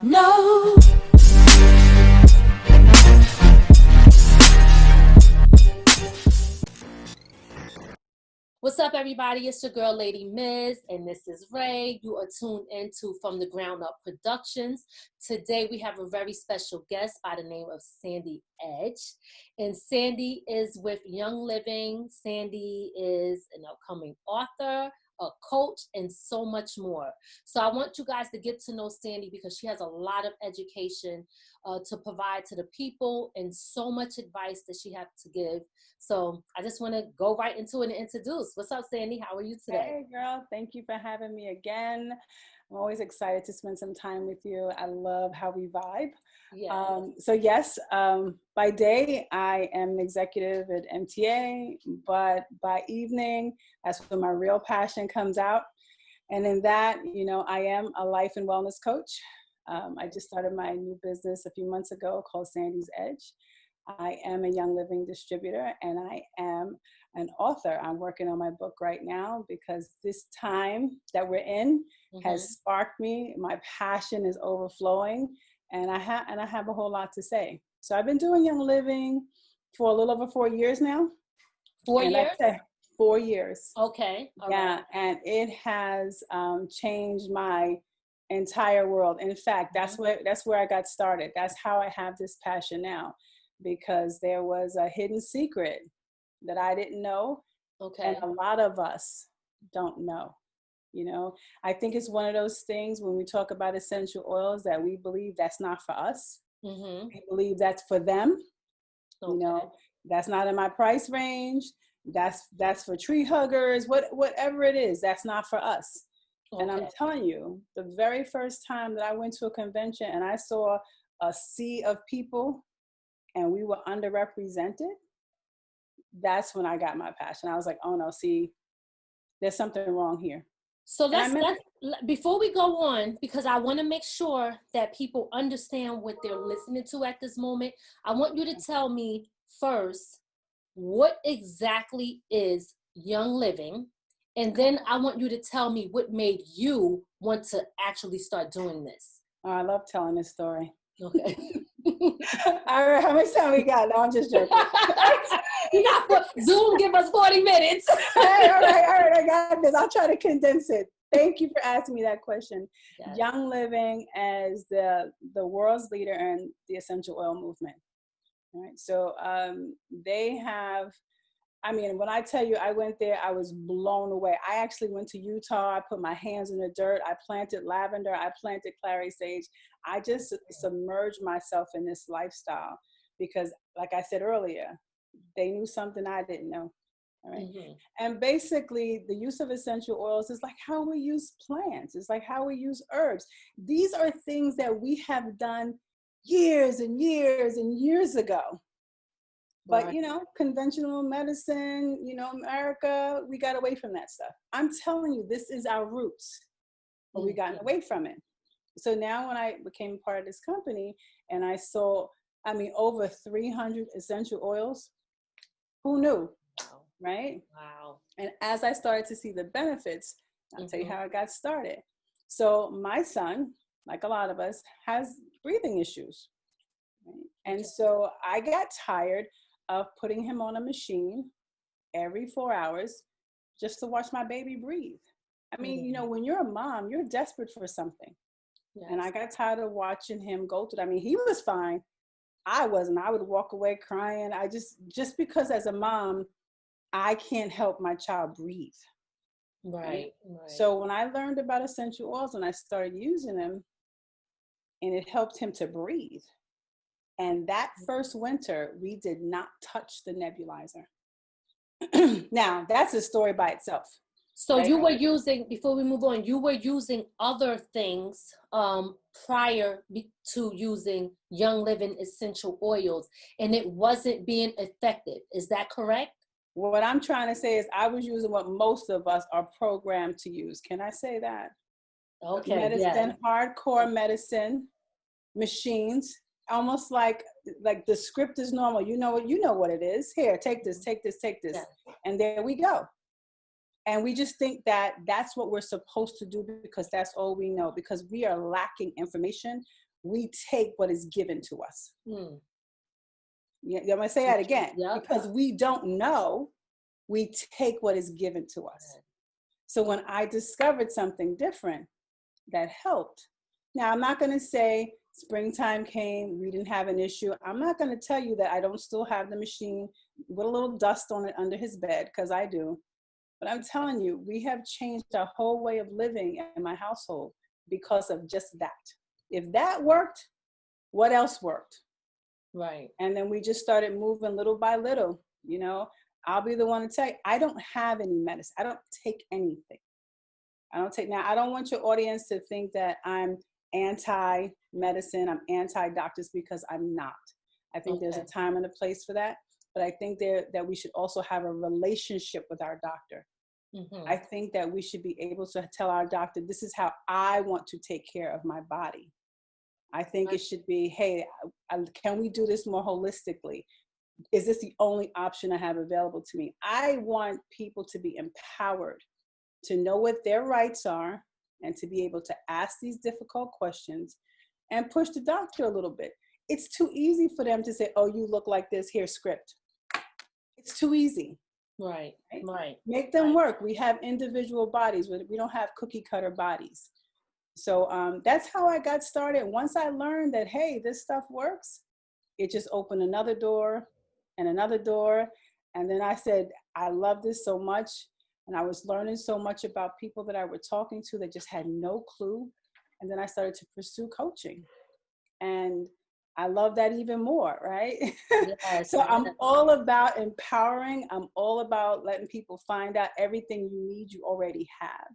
No. What's up, everybody? It's your girl, Lady Miz, and this is Ray. You are tuned into From the Ground Up Productions. Today, we have a very special guest by the name of Sandi Edge. And Sandi is with Young Living. Sandi is an upcoming author, a coach, and so much more. So I want you guys to get to know Sandi because she has a lot of education to provide to the people and so much advice that she has to give. So I just want to go right into it and introduce. What's up, Sandi? How are you today? Hey, girl. Thank you for having me again. I'm always excited to spend some time with you. I love how we vibe. Yes. By day, I am an executive at MTA, but by evening, that's when my real passion comes out. And in that, I am a life and wellness coach. I just started my new business a few months ago called Sandi's Edge. I am a Young Living distributor and I am an author. I'm working on my book right now because this time that we're in has sparked me. My passion is overflowing and I have a whole lot to say. So I've been doing Young Living for a little over 4 years now. 4 years? 4 years. Okay. All yeah, right. and it has changed my entire world. In fact, that's where I got started. That's how I have this passion now, because there was a hidden secret that I didn't know, and a lot of us don't know. I think it's one of those things when we talk about essential oils that we believe that's not for us. We believe that's for them. That's not in my price range. That's for tree huggers. Whatever it is, that's not for us. And I'm telling you, the very first time that I went to a convention and I saw a sea of people and we were underrepresented, that's when I got my passion. I was like, oh no, see, there's something wrong here. So let's before we go on, because I want to make sure that people understand what they're listening to at this moment, I want you to tell me first, what exactly is Young Living? And then I want you to tell me what made you want to actually start doing this. Oh, I love telling this story. Okay. All right, how much time we got? No, I'm just joking. You got Zoom, give us 40 minutes. Hey, all right, I got this. I'll try to condense it. Thank you for asking me that question. Young Living as the world's leader in the essential oil movement. All right, so they have, when I tell you I went there, I was blown away. I actually went to Utah. I put my hands in the dirt. I planted lavender. I planted clary sage. I just submerged myself in this lifestyle because, like I said earlier, they knew something I didn't know. All right. And basically, the use of essential oils is like how we use plants. It's like how we use herbs. These are things that we have done years and years and years ago. But, conventional medicine, America, we got away from that stuff. I'm telling you, this is our roots, but we gotten away from it. So now when I became part of this company and I saw, over 300 essential oils, who knew? Wow. Right? Wow. And as I started to see the benefits, I'll tell you how I got started. So my son, like a lot of us, has breathing issues. Right? And so I got tired of putting him on a machine every 4 hours just to watch my baby breathe. When you're a mom, you're desperate for something. Yes. And I got tired of watching him go through that. He was fine. I wasn't. I would walk away crying. I just because as a mom, I can't help my child breathe. Right. So when I learned about essential oils and I started using them, and it helped him to breathe. And that first winter, we did not touch the nebulizer. Now, that's a story by itself. So right? You were using, before we move on, you were using other things prior to using Young Living essential oils, and it wasn't being effective. Is that correct? What I'm trying to say is I was using what most of us are programmed to use. Can I say that? Okay. Medicine, hardcore medicine, machines, almost like the script is normal. You know what it is. Here, take this. Yeah. And there we go. And we just think that that's what we're supposed to do because that's all we know, because we are lacking information. we take what is given to us. Yeah, I'm going to say that again. Yep. Because we don't know, we take what is given to us. So when I discovered something different, that helped. Now, I'm not going to say springtime came, we didn't have an issue. I'm not going to tell you that I don't still have the machine with a little dust on it under his bed, because I do. But I'm telling you, we have changed our whole way of living in my household because of just that. If that worked, what else worked? Right. And then we just started moving little by little. You know, I'll be the one to tell you, I don't have any medicine. I don't take anything. Now, I don't want your audience to think that I'm anti-medicine, I'm anti-doctors, because I'm not. I think there's a time and a place for that. But I think that we should also have a relationship with our doctor. I think that we should be able to tell our doctor, this is how I want to take care of my body. I think it should be, hey, can we do this more holistically? Is this the only option I have available to me? I want people to be empowered to know what their rights are and to be able to ask these difficult questions and push the doctor a little bit. It's too easy for them to say, oh, you look like this, here's script. It's too easy. Right. Make them work. We have individual bodies. We don't have cookie cutter bodies. So that's how I got started. Once I learned that, hey, this stuff works, it just opened another door and another door. And then I said, I love this so much. And I was learning so much about people that I were talking to that just had no clue. And then I started to pursue coaching. And I love that even more, right? Yes, so I'm all about empowering. I'm all about letting people find out everything you need, you already have.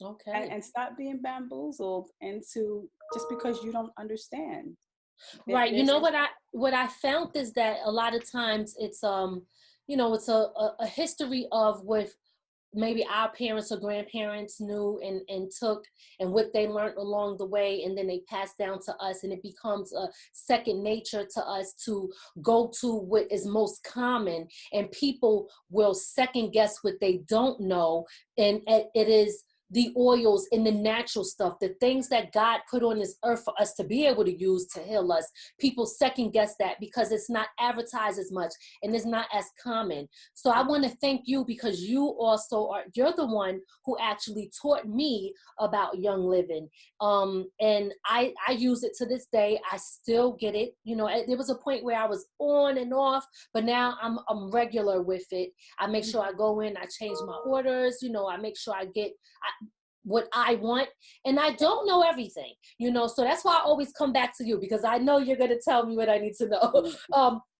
Okay. And stop being bamboozled into just because you don't understand. Right. You know what I found is that a lot of times it's it's a history of with maybe our parents or grandparents knew and took and what they learned along the way, and then they pass down to us, and it becomes a second nature to us to go to what is most common, and people will second guess what they don't know, and it is the oils and the natural stuff, the things that God put on this earth for us to be able to use to heal us. People second guess that because it's not advertised as much and it's not as common. So I want to thank you, because you're the one who actually taught me about Young Living. And I use it to this day. I still get it. You know, there was a point where I was on and off, but now I'm regular with it. I make sure I go in, I change my orders, I make sure I get what I want, and I don't know everything, so that's why I always come back to you, because I know you're going to tell me what I need to know.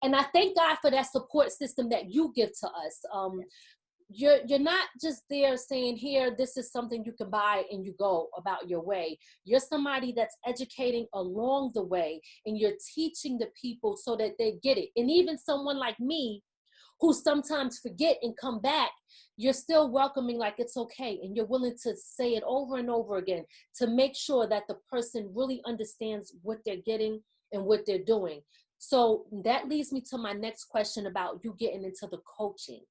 And I thank God for that support system that you give to us. You're not just there saying, here, this is something you can buy and you go about your way. You're somebody that's educating along the way, and you're teaching the people so that they get it. And even someone like me, who sometimes forget and come back, you're still welcoming like it's okay. And you're willing to say it over and over again to make sure that the person really understands what they're getting and what they're doing. So that leads me to my next question about you getting into the coaching.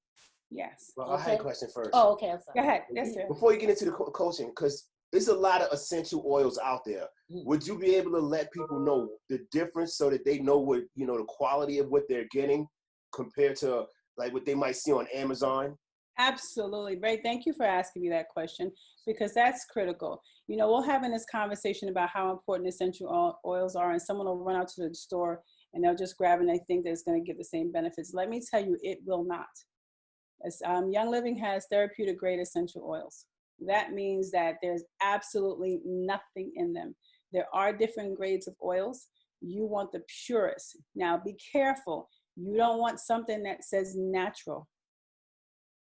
Yes. Well, okay. I had a question first. Oh, okay. I'm sorry. Go ahead. Yes, sir. Before you get into the coaching, because there's a lot of essential oils out there. Would you be able to let people know the difference so that they know what, the quality of what they're getting compared to like what they might see on Amazon? Absolutely. Ray, thank you for asking me that question, because that's critical. We're having this conversation about how important essential oils are, and someone will run out to the store and they'll just grab and they think that it's going to give the same benefits. Let me tell you, it will not. Young Living has therapeutic grade essential oils. That means that there's absolutely nothing in them. There are different grades of oils. You want the purest. Now, be careful. You don't want something that says natural.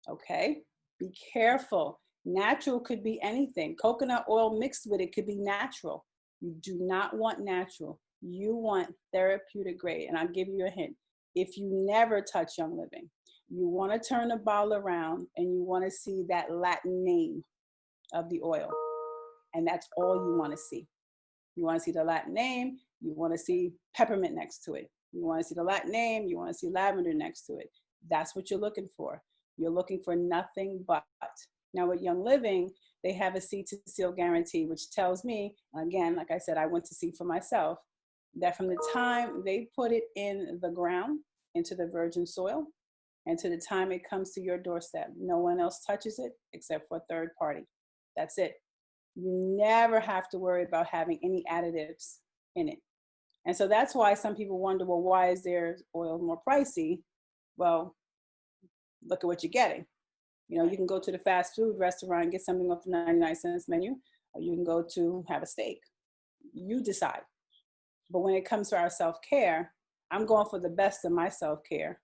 Okay? Be careful. Natural could be anything. Coconut oil mixed with it could be natural. You do not want natural. You want therapeutic grade. And I'll give you a hint. If you never touch Young Living, you want to turn the bottle around and you want to see that Latin name of the oil. And that's all you want to see. You want to see the Latin name. You want to see peppermint next to it. You want to see the Latin name. You want to see lavender next to it. That's what you're looking for. You're looking for nothing but. Now with Young Living, they have a seed to seal guarantee, which tells me, again, like I said, I went to see for myself, that from the time they put it in the ground, into the virgin soil, and to the time it comes to your doorstep, no one else touches it except for a third party. That's it. You never have to worry about having any additives in it. And so that's why some people wonder, well, why is their oil more pricey? Well, look at what you're getting. You know, you can go to the fast food restaurant and get something off the 99-cent menu, or you can go to have a steak. You decide. But when it comes to our self-care, I'm going for the best of my self-care.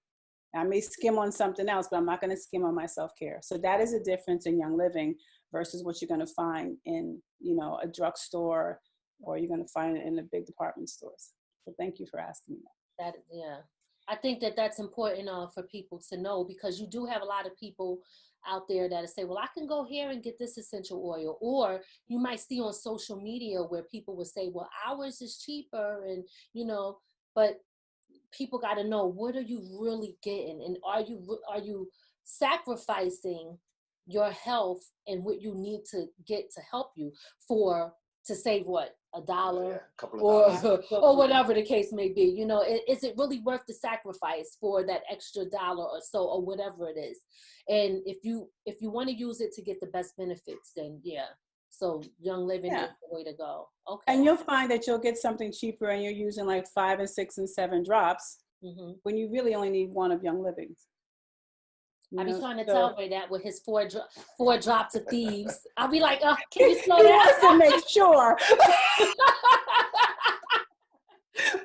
I may skim on something else, but I'm not going to skim on my self-care. So that is a difference in Young Living versus what you're going to find in, you know, a drugstore, or you're going to find it in the big department stores. So thank you for asking me that. Yeah. I think that that's important for people to know, because you do have a lot of people out there that say, well, I can go here and get this essential oil. Or you might see on social media where people will say, well, ours is cheaper, and, you know, but people got to know, what are you really getting? And are you sacrificing your health and what you need to get to help you to save what, $1 or whatever the case may be? You know, is it really worth the sacrifice for that extra dollar or so, or whatever it is? And if you want to use it to get the best benefits, then yeah. So Young Living is the way to go. Okay. And you'll find that you'll get something cheaper and you're using like 5 and 6 and 7 drops, when you really only need one of Young Livings. I be trying to tell Ray that with his four drops of thieves. I'll be like, can you slow down? He wants to make sure.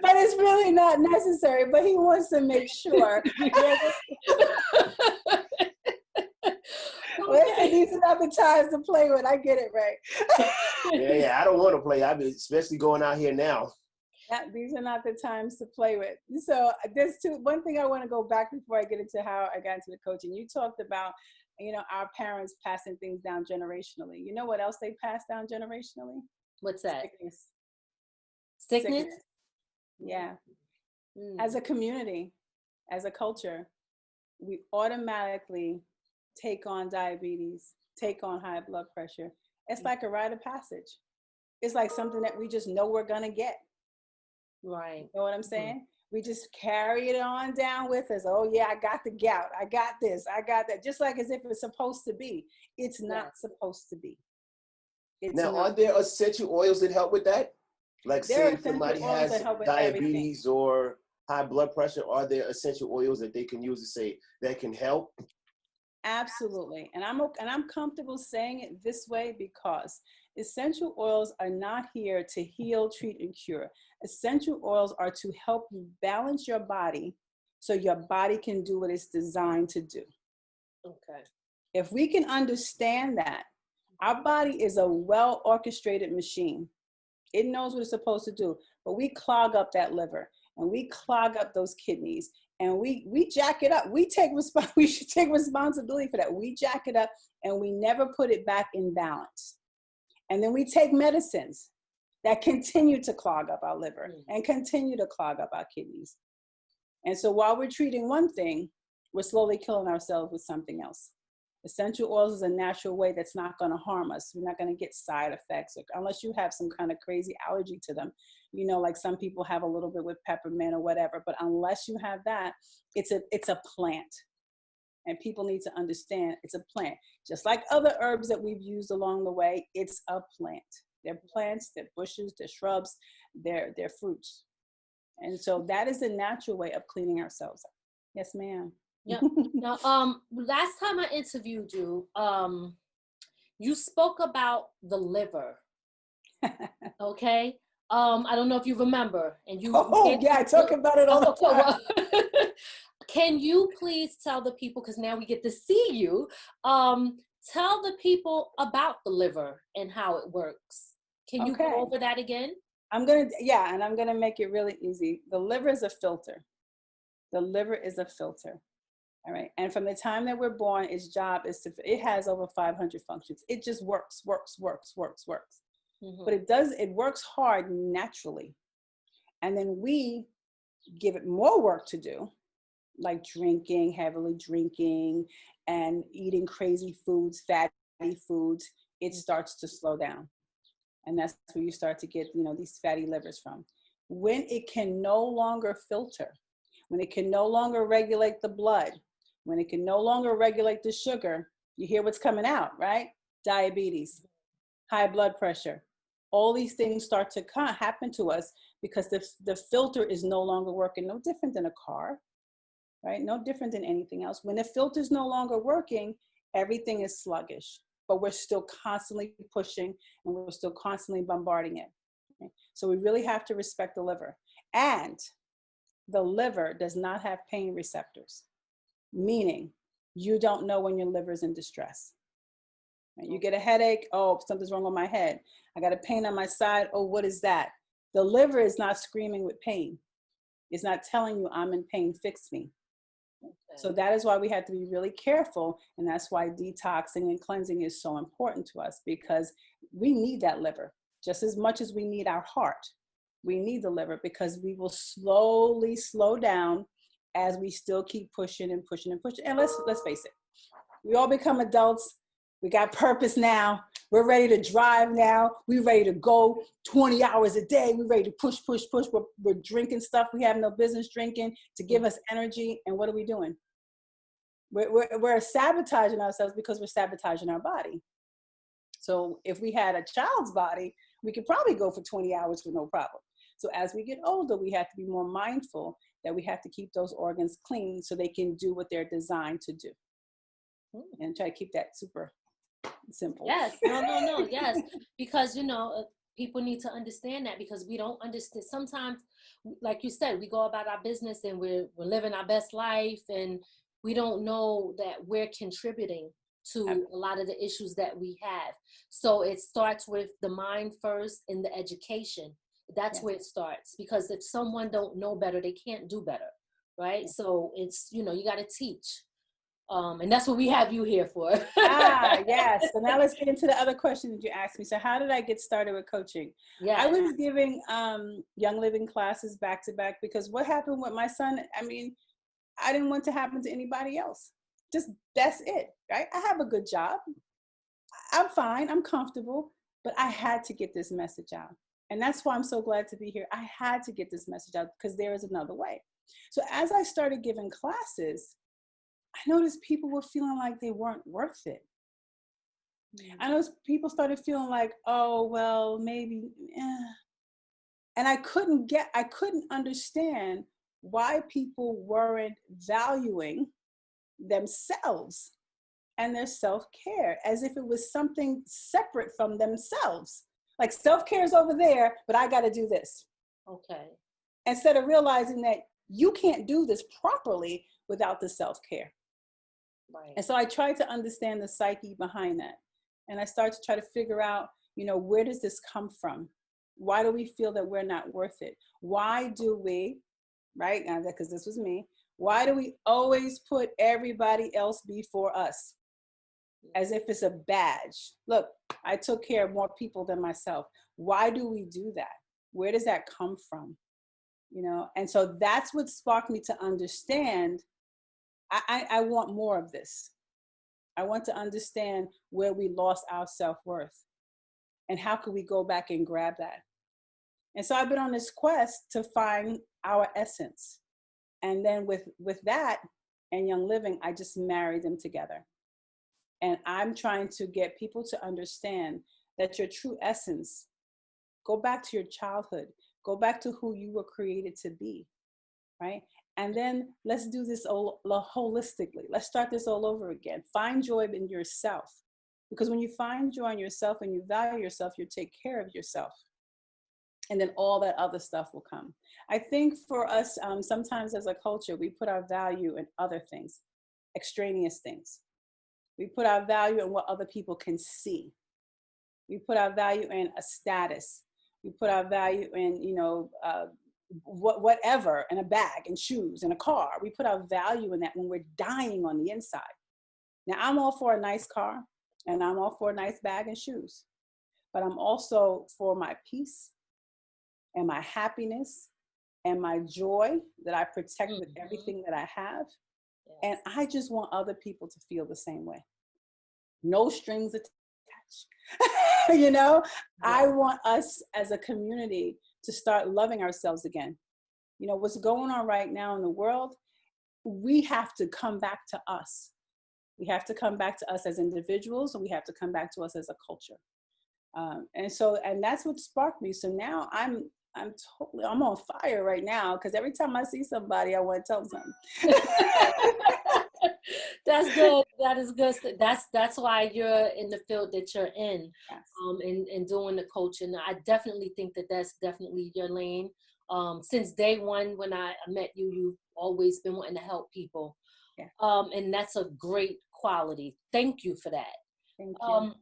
But it's really not necessary, but he wants to make sure. Listen, these are not the times to play with. I get it, right? Yeah, I don't want to play. I mean, especially going out here now. These are not the times to play with. So there's one thing I want to go back before I get into how I got into the coaching. You talked about, you know, our parents passing things down generationally. You know what else they pass down generationally? What's that? Sickness? Yeah. As a community, as a culture, we automatically take on diabetes, take on high blood pressure. It's like a rite of passage. It's like something that we just know we're going to get. Right. You know what I'm saying? We just carry it on down with us. Oh yeah, I got the gout. I got this. I got that. Just like as if it's supposed to be. It's not supposed to be. Are there essential oils that help with that? Like, say if somebody has diabetes or high blood pressure, are there essential oils that they can use to say that can help? Absolutely. And I'm comfortable saying it this way because essential oils are not here to heal, treat, and cure. Essential oils are to help you balance your body so your body can do what it's designed to do. Okay. If we can understand that, our body is a well-orchestrated machine. It knows what it's supposed to do, but we clog up that liver and we clog up those kidneys and we jack it up. We should take responsibility for that. We jack it up and we never put it back in balance. And then we take medicines that continue to clog up our liver and continue to clog up our kidneys. And so while we're treating one thing, we're slowly killing ourselves with something else. Essential oils is a natural way that's not going to harm us. We're not going to get side effects unless you have some kind of crazy allergy to them. You know, like some people have a little bit with peppermint or whatever, but unless you have that, it's a plant. And people need to understand it's a plant. Just like other herbs that we've used along the way, it's a plant. They're plants, they're bushes, they're shrubs, they're fruits. And so that is the natural way of cleaning ourselves up. Yes, ma'am. Yeah. Now, last time I interviewed you, you spoke about the liver. Okay. I don't know if you remember, and you. I talk about it all the time. Well, can you please tell the people, because now we get to see you, tell the people about the liver and how it works. Can you go over that again? I'm going to make it really easy. The liver is a filter. The liver is a filter. All right. And from the time that we're born, its job is it has over 500 functions. It just works. Mm-hmm. But it works hard naturally. And then we give it more work to do, like heavily drinking and eating crazy foods, fatty foods. it starts to slow down. And that's where you start to get, these fatty livers from. When it can no longer filter, when it can no longer regulate the blood, when it can no longer regulate the sugar, you hear what's coming out, right? Diabetes, high blood pressure. All these things start to happen to us because the filter is no longer working. No different than a car, right? No different than anything else. When the filter is no longer working, everything is sluggish, but we're still constantly pushing and we're still constantly bombarding it. Okay? So we really have to respect the liver. And the liver does not have pain receptors, meaning you don't know when your liver is in distress. Right? You get a headache, oh, something's wrong with my head. I got a pain on my side, oh, what is that? The liver is not screaming with pain. It's not telling you I'm in pain, fix me. Okay. So that is why we have to be really careful. And that's why detoxing and cleansing is so important to us, because we need that liver just as much as we need our heart. We need the liver because we will slowly slow down as we still keep pushing and pushing and pushing. And let's face it, we all become adults. We got purpose now. We're ready to drive now. We're ready to go 20 hours a day. We're ready to push, push, push. We're drinking stuff we have no business drinking to give us energy. And what are we doing? We're sabotaging ourselves because we're sabotaging our body. So if we had a child's body, we could probably go for 20 hours with no problem. So as we get older, we have to be more mindful that we have to keep those organs clean so they can do what they're designed to do. And try to keep that super simple. Yes, no, yes. Because, people need to understand that, because we don't understand. Sometimes, like you said, we go about our business and we're living our best life, and we don't know that we're contributing to a lot of the issues that we have. So it starts with the mind first and the education. That's where it starts, because if someone don't know better, they can't do better, right? Yeah. So it's, you got to teach. And that's what we have you here for. Yes. So now let's get into the other question that you asked me. So how did I get started with coaching? Yeah. I was giving Young Living classes back to back, because what happened with my son, I didn't want to happen to anybody else. Just, that's it, right? I have a good job. I'm fine. I'm comfortable. But I had to get this message out. And that's why I'm so glad to be here. I had to get this message out because there is another way. So as I started giving classes, I noticed people were feeling like they weren't worth it. I noticed people started feeling like, oh, well, maybe, And I couldn't understand why people weren't valuing themselves and their self-care as if it was something separate from themselves. Like self-care is over there, but I got to do this. Okay. Instead of realizing that you can't do this properly without the self-care. Right. And so I tried to understand the psyche behind that. And I started to try to figure out, where does this come from? Why do we feel that we're not worth it? Why do we, right? Because this was me. Why do we always put everybody else before us? As if it's a badge. Look, I took care of more people than myself. Why do we do that? Where does that come from? And so that's what sparked me to understand I want more of this. I want to understand where we lost our self-worth and how could we go back and grab that. And so I've been on this quest to find our essence. And then with that and Young Living, I just married them together. And I'm trying to get people to understand that your true essence, go back to your childhood, go back to who you were created to be, right? And then let's do this all holistically. Let's start this all over again. Find joy in yourself. Because when you find joy in yourself and you value yourself, you take care of yourself. And then all that other stuff will come. I think for us, sometimes as a culture, we put our value in other things, extraneous things. We put our value in what other people can see. We put our value in a status. We put our value in, whatever, in a bag and shoes and a car. We put our value in that when we're dying on the inside. Now, I'm all for a nice car and I'm all for a nice bag and shoes, but I'm also for my peace and my happiness and my joy that I protect with everything that I have. Yes. And I just want other people to feel the same way. No strings attached. You know, I want us as a community to start loving ourselves again. You know, what's going on right now in the world, we have to come back to us. We have to come back to us as individuals, and we have to come back to us as a culture. And that's what sparked me. So now I'm on fire right now, because every time I see somebody, I want to tell them something. That's good. That is good. That's why you're in the field that you're in, Yes. and doing the coaching. I definitely think that that's definitely your lane. Since day one, when I met you, you've always been wanting to help people. Yeah. And that's a great quality. Thank you for that. Thank you.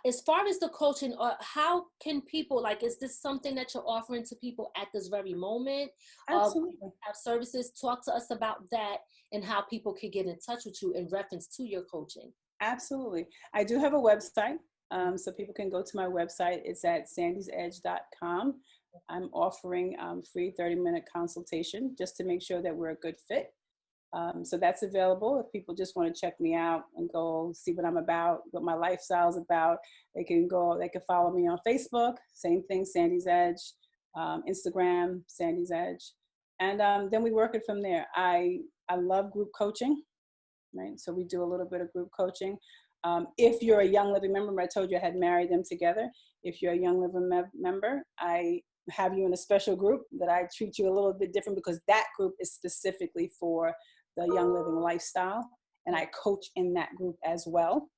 As far as the coaching, how can people, like, is this something that you're offering to people at this very moment? Absolutely. Have services? Talk to us about that and how people can get in touch with you in reference to your coaching. Absolutely. I do have a website, so people can go to my website. It's at sandysedge.com. I'm offering free 30-minute consultation just to make sure that we're a good fit. So that's available if people just want to check me out and go see what I'm about, what my lifestyle's about. They can follow me on Facebook, same thing, Sandy's Edge, Instagram, Sandy's Edge. And then we work it from there. I love group coaching, right? So we do a little bit of group coaching. If you're a Young Living member, I told you I had married them together. If you're a Young Living member, I have you in a special group that I treat you a little bit different, because that group is specifically for the Young Living lifestyle, and I coach in that group as well.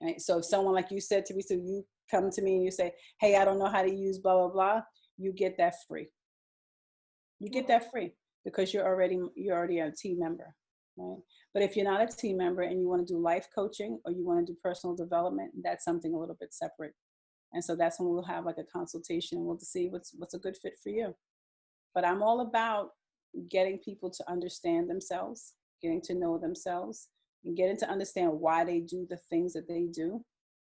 Right? So if someone, like you said, Teresa, you come to me and you say, hey, I don't know how to use blah, blah, blah, you get that free. You get that free because you're already a team member, right? But if you're not a team member and you want to do life coaching or you want to do personal development, that's something a little bit separate. And so that's when we'll have like a consultation and we'll see what's a good fit for you. But I'm all about getting people to understand themselves, getting to know themselves, and getting to understand why they do the things that they do.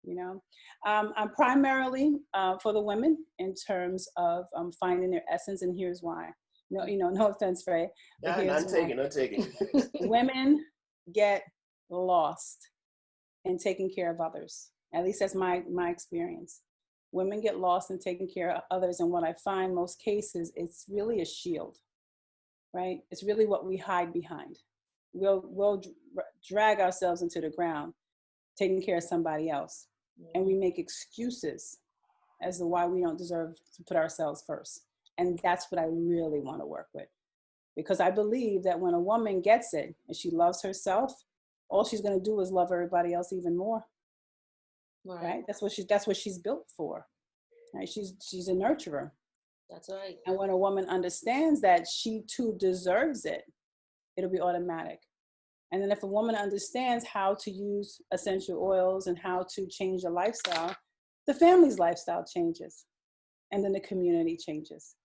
You know, I'm primarily for the women in terms of finding their essence, and here's why. No offense, Ray. I'm taking. Women get lost in taking care of others. At least that's my experience. Women get lost in taking care of others, and what I find most cases, it's really a shield, right? It's really what we hide behind. We'll drag ourselves into the ground, taking care of somebody else, and we make excuses as to why we don't deserve to put ourselves first. And that's what I really want to work with, because I believe that when a woman gets it and she loves herself, all she's going to do is love everybody else even more. Right? That's what she's built for. Right? She's a nurturer. That's right. And when a woman understands that she too deserves it, it'll be automatic. And then if a woman understands how to use essential oils and how to change the lifestyle, the family's lifestyle changes, and then the community changes.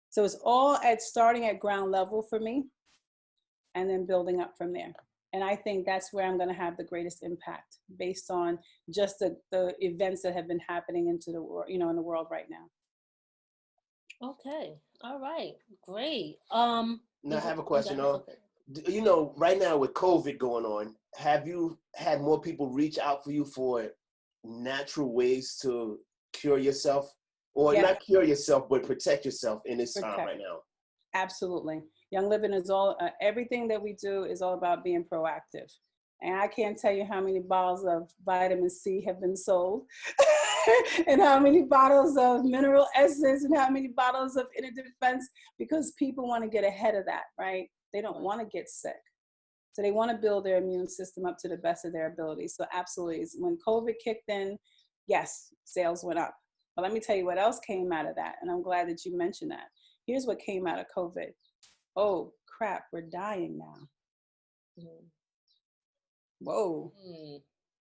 So it's all starting at ground level for me, and then building up from there. And I think that's where I'm going to have the greatest impact, based on just the events that have been happening in the world right now. Okay. All right. Great. Now I have a question. Right now with COVID going on, have you had more people reach out for you for natural ways to cure yourself, or not cure yourself, but protect yourself in this time right now? Absolutely. Young Living is all, everything that we do is all about being proactive. And I can't tell you how many bottles of vitamin C have been sold and how many bottles of mineral essence and how many bottles of inner defense, because people want to get ahead of that, right? They don't want to get sick. So they want to build their immune system up to the best of their ability. So absolutely, when COVID kicked in, yes, sales went up. But let me tell you what else came out of that. And I'm glad that you mentioned that. Here's what came out of COVID. Oh, crap, we're dying now. Whoa,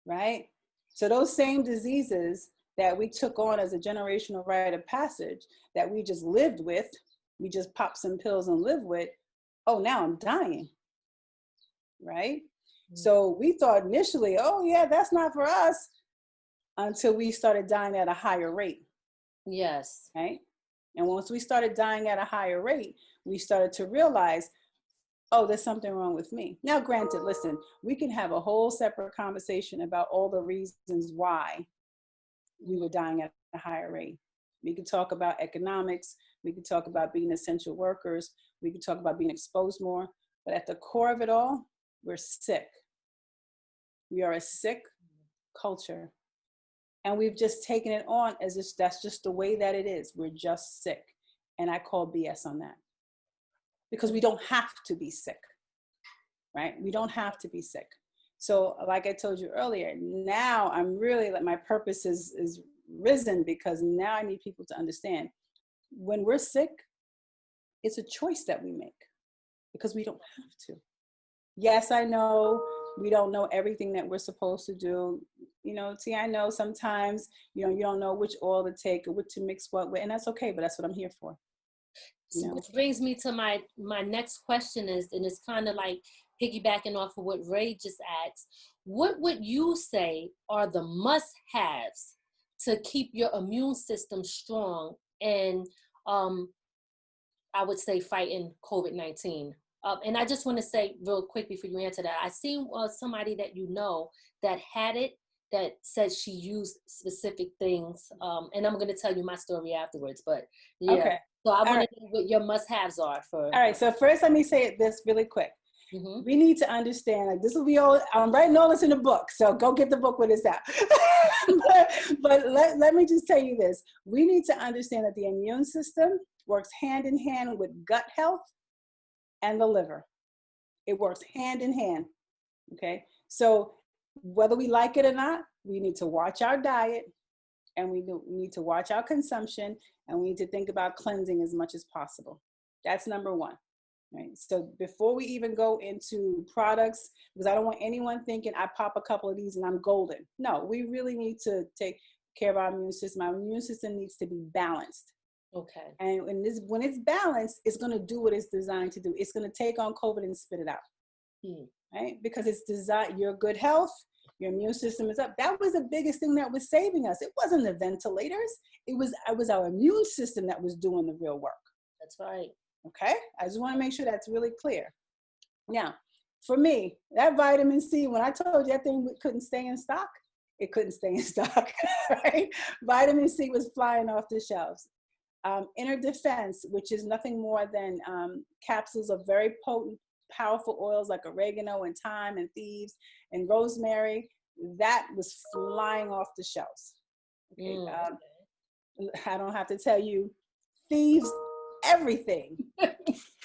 right? So those same diseases that we took on as a generational rite of passage that we just lived with, we just popped some pills and live with, oh, now I'm dying, right? So we thought initially, oh yeah, that's not for us, until we started dying at a higher rate. Yes. Right? And once we started dying at a higher rate, we started to realize oh, there's something wrong with me. Now, granted, listen, we can have a whole separate conversation about all the reasons why we were dying at a higher rate. We could talk about economics. We could talk about being essential workers. We could talk about being exposed more. But at the core of it all, we're sick. We are a sick culture. And we've just taken it on as if that's just the way that it is. We're just sick. And I call BS on that. Because we don't have to be sick, right? We don't have to be sick. So like I told you earlier, now I'm really, like, my purpose is risen, because now I need people to understand when we're sick, it's a choice that we make, because we don't have to. Yes, I know we don't know everything that we're supposed to do. You know, see, I know sometimes, you know, you don't know which oil to take or what to mix what with, and that's okay, but that's what I'm here for. You know? Which brings me to my next question is, and it's kind of like piggybacking off of what Ray just asked, what would you say are the must-haves to keep your immune system strong and I would say fighting COVID-19? And I just want to say real quick before you answer that, I seen somebody that you know that had it, that said she used specific things. And I'm going to tell you my story afterwards, but yeah. Okay. So I want right. to know what your must-haves are for. All right. So first, let me say this really quick. Mm-hmm. We need to understand, like, this will be all, I'm writing all this in the book, so go get the book when it's out. but let me just tell you this. We need to understand that the immune system works hand in hand with gut health and the liver. It works hand in hand, okay? So whether we like it or not, we need to watch our diet, and we need to watch our consumption, and we need to think about cleansing as much as possible. That's number one. Right. So before we even go into products, because I don't want anyone thinking I pop a couple of these and I'm golden. No, we really need to take care of our immune system. Our immune system needs to be balanced. Okay. And when it's balanced, it's going to do what it's designed to do. It's going to take on COVID and spit it out. Right? Because it's designed, your good health, your immune system is up. That was the biggest thing that was saving us. It wasn't the ventilators. It was our immune system that was doing the real work. That's right. Okay, I just want to make sure that's really clear. Now, for me, that vitamin C, when I told you that thing couldn't stay in stock, it couldn't stay in stock, right? Vitamin C was flying off the shelves. Inner Defense, which is nothing more than capsules of very potent, powerful oils like oregano and thyme and thieves and rosemary, that was flying off the shelves. Okay, I don't have to tell you, thieves, everything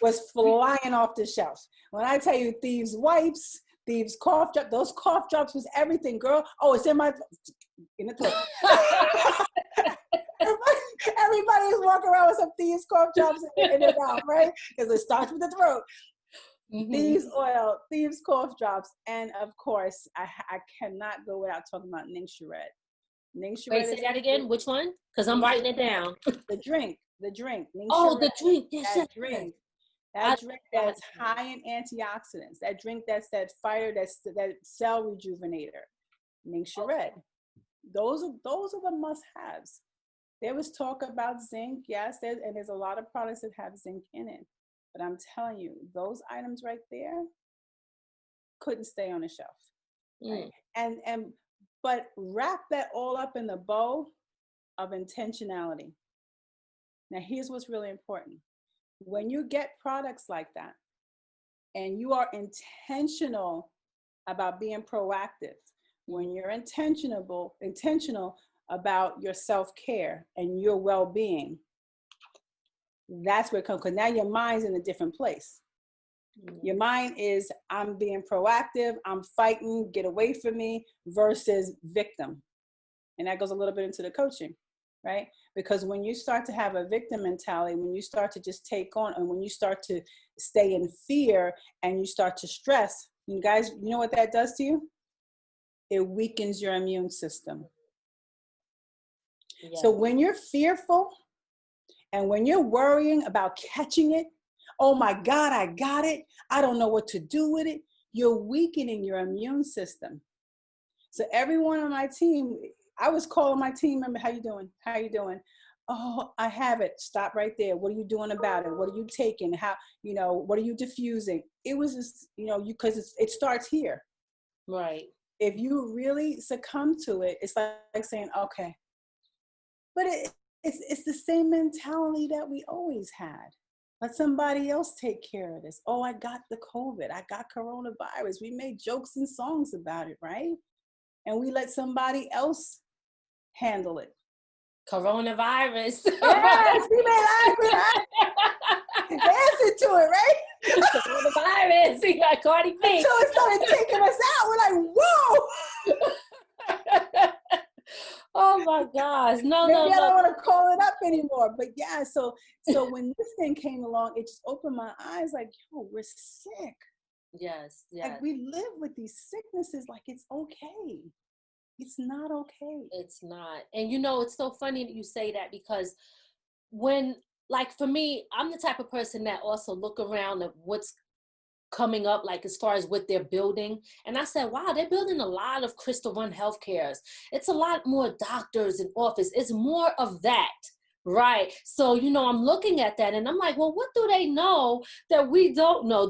was flying off the shelves. When I tell you thieves wipes, thieves cough drops, those cough drops was everything, girl. Oh, it's in the throat. Everybody is walking around with some thieves cough drops in their mouth, right? Because it starts with the throat. Mm-hmm. Thieves oil, thieves cough drops, and of course, I cannot go without talking about Ningshared. Wait, say that again. Which one? Because I'm writing it down. The drink. Oh, the drink. Yes, that drink. That drink that's high in antioxidants. That drink that's that that cell rejuvenator. Ningshared. Those are the must-haves. There was talk about zinc, yes, there's a lot of products that have zinc in it. But I'm telling you, those items right there couldn't stay on the shelf. Right? But wrap that all up in the bow of intentionality. Now, here's what's really important. When you get products like that, and you are intentional about being proactive, when you're intentional about your self-care and your well-being, that's where it comes, because now your mind's in a different place. Your mind is, I'm being proactive, I'm fighting, get away from me, versus victim. And that goes a little bit into the coaching, right? Because when you start to have a victim mentality, when you start to just take on, and when you start to stay in fear and you start to stress, you guys, you know what that does to you? It weakens your immune system. Yeah. So when you're fearful and when you're worrying about catching it, oh my God, I got it, I don't know what to do with it, you're weakening your immune system. So everyone on my team, I was calling my team member, how you doing? How you doing? oh, I have it. Stop right there. What are you doing about it? What are you taking? How, what are you diffusing? It was just, because it starts here. Right. If you really succumb to it, it's like saying, okay. But it's the same mentality that we always had. Let somebody else take care of this. Oh, I got the COVID. I got coronavirus. We made jokes and songs about it, right? And we let somebody else handle it. Coronavirus. Yes, we made answer to it, right? Coronavirus. You got Cardi B. Until it started taking us out, we're like, whoa. Oh my gosh. No. I don't want to call it up anymore. But yeah, so when this thing came along, it just opened my eyes like, yo, we're sick. Yes. Like we live with these sicknesses like it's okay. It's not okay. It's not. And it's so funny that you say that, because when, like for me, I'm the type of person that also look around at what's coming up, like as far as what they're building. And I said, wow, they're building a lot of Crystal Run healthcares. It's a lot more doctors in office. It's more of that. Right. So, I'm looking at that and I'm like, well, what do they know that we don't know?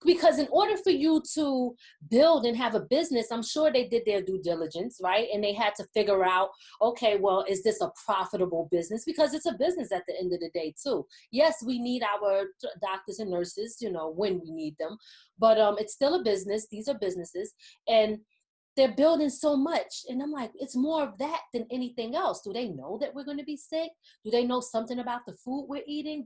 Because in order for you to build and have a business, I'm sure they did their due diligence, right? And they had to figure out, okay, well, is this a profitable business? Because it's a business at the end of the day too. Yes, we need our doctors and nurses, when we need them, but it's still a business. These are businesses, and they're building so much. And I'm like, it's more of that than anything else. Do they know that we're going to be sick? Do they know something about the food we're eating?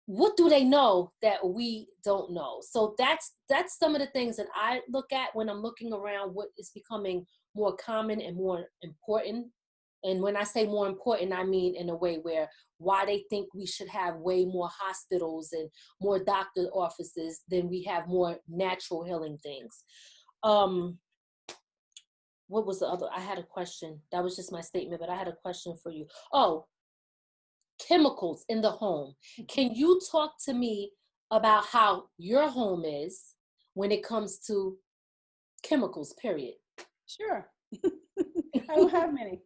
What do they know that we don't know? So that's some of the things that I look at when I'm looking around what is becoming more common and more important. And when I say more important, I mean in a way where why they think we should have way more hospitals and more doctor offices than we have more natural healing things. What was the other? I had a question. That was just my statement, but I had a question for you. Oh, chemicals in the home. Can you talk to me about how your home is when it comes to chemicals, period? Sure. I don't have many.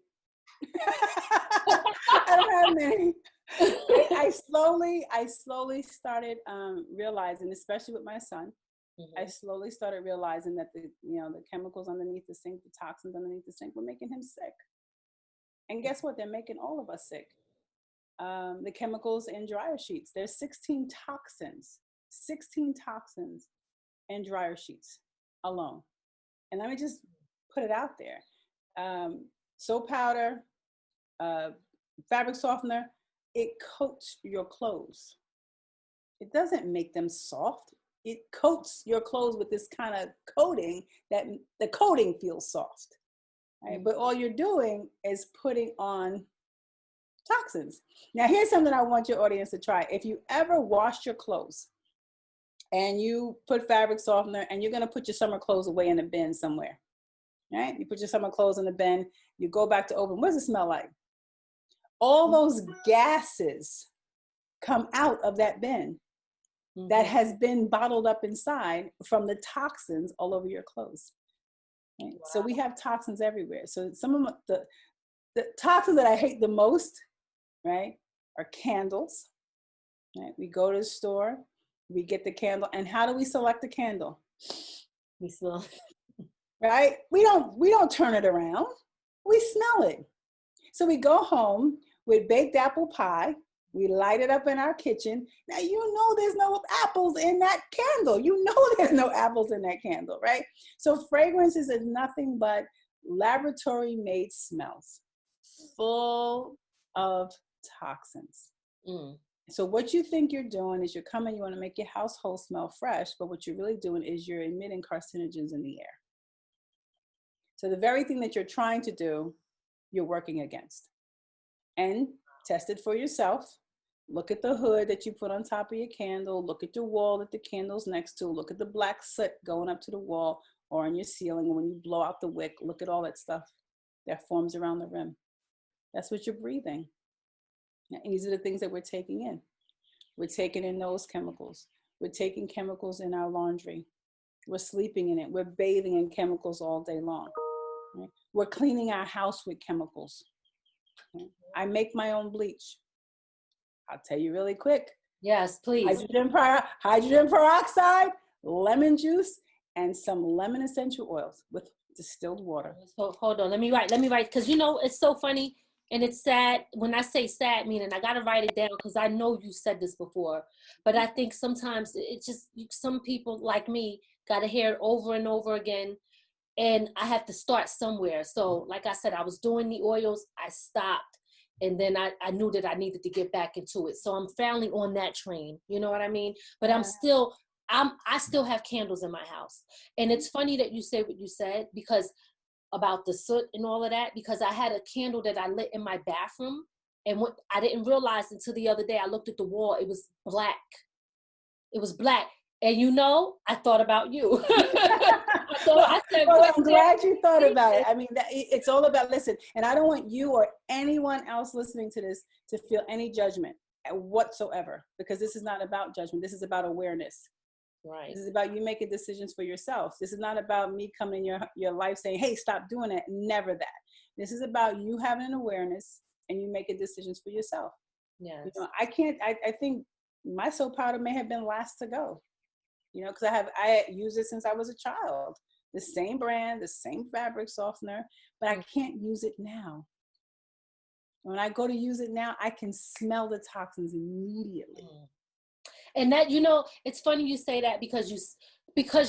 I don't have many. I slowly started realizing, especially with my son, I slowly started realizing that the chemicals underneath the sink, the toxins underneath the sink were making him sick. And guess what? They're making all of us sick. The chemicals in dryer sheets. There's 16 toxins in dryer sheets alone. And let me just put it out there. Soap powder, fabric softener, it coats your clothes. It doesn't make them soft. It coats your clothes with this kind of coating that the coating feels soft, right? But all you're doing is putting on toxins. Now, here's something I want your audience to try. If you ever washed your clothes and you put fabric softener and you're going to put your summer clothes away in a bin somewhere, right? You put your summer clothes in the bin, you go back to open. What does it smell like? All those gases come out of that bin. That has been bottled up inside from the toxins all over your clothes. Right? Wow. So we have toxins everywhere. So some of the toxins that I hate the most, right, are candles. Right? We go to the store, we get the candle, and how do we select the candle? We smell it. Right? We don't turn it around. We smell it. So we go home with baked apple pie. We light it up in our kitchen. Now, there's no apples in that candle. There's no apples in that candle, right? So fragrances is nothing but laboratory-made smells full of toxins. So what you think you're doing is you want to make your household smell fresh, but what you're really doing is you're emitting carcinogens in the air. So the very thing that you're trying to do, you're working against. And test it for yourself. Look at the hood that you put on top of your candle. Look at your wall that the candle's next to. Look at the black soot going up to the wall or on your ceiling. And when you blow out the wick, look at all that stuff that forms around the rim. That's what you're breathing. And these are the things that we're taking in. We're taking in those chemicals. We're taking chemicals in our laundry. We're sleeping in it. We're bathing in chemicals all day long. Right? We're cleaning our house with chemicals. I make my own bleach. I'll tell you really quick. Yes, please. Hydrogen peroxide, lemon juice, and some lemon essential oils with distilled water. So hold on, let me write, because you know, it's so funny and it's sad. When I say sad, meaning I gotta write it down because I know you said this before, but I think sometimes it just, some people like me gotta hear it over and over again, and I have to start somewhere. So like I said, I was doing the oils, I stopped, and then I knew that I needed to get back into it. So I'm finally on that train, you know what I mean? But I still have candles in my house. And it's funny that you say what you said, because about the soot and all of that, because I had a candle that I lit in my bathroom, and what I didn't realize until the other day, I looked at the wall, it was black. It was black. And you know, I thought about you. I said, well, I'm glad you thought about it. I mean, it's all about, listen, and I don't want you or anyone else listening to this to feel any judgment whatsoever, because this is not about judgment. This is about awareness. Right. This is about you making decisions for yourself. This is not about me coming in your life saying, hey, stop doing it. Never that. This is about you having an awareness and you making decisions for yourself. Yes. You know, I think my soap powder may have been last to go. You know, because I used it since I was a child. The same brand, the same fabric softener, but I can't use it now. When I go to use it now, I can smell the toxins immediately. And that, you know, it's funny you say that because